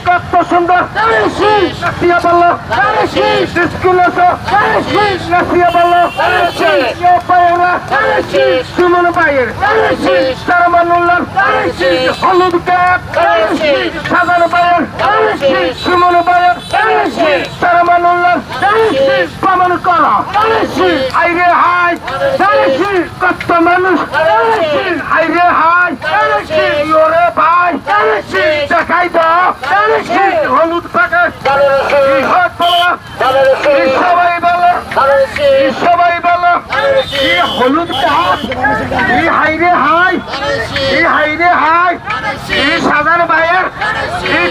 কত সুন্দর নাচিয়া বলল স্কুল নাচিয়া বলল সুমন ভাইয়ের সারমানুল্লাহ হলুদ ক্যাপ সাধারণ ভাইয়ের সুমন ভাইয়ের সারমানুল্লাহ প্রমাণ করা হাইরে হাই কত মানুষ হাইরে হাই ওরে ভাই দেখাই দাও হলুদ পাকা সবাই বলো সবাই বলো হলুদ কাপ হাইরে হাই হাইরে হাই সাধারণ ভাইয়ের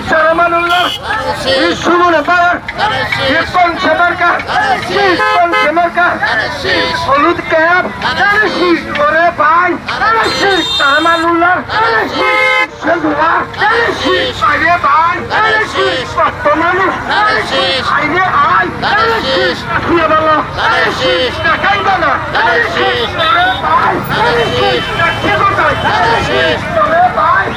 সরমানুল্লাহ সুমন ভাইয়ের পঞ্চমার্কা হলুদ ক্যাপ ওরে ভাই সরমানুল্লাহ সন্ধুরা আইরে ভাই কত মানুষ আইরে আই শুয়ে বলো দেখাই বলো ভাই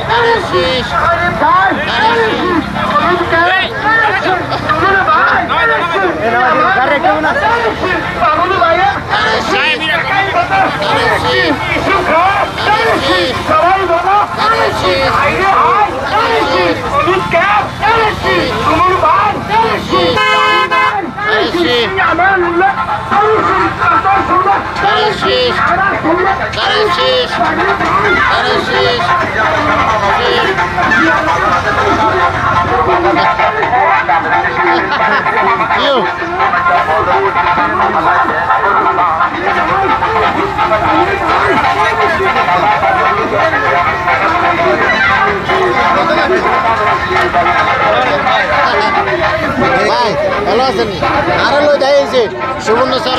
ভাই ভালো আছেন? আরো লই যাই সুবর্ণ স্যার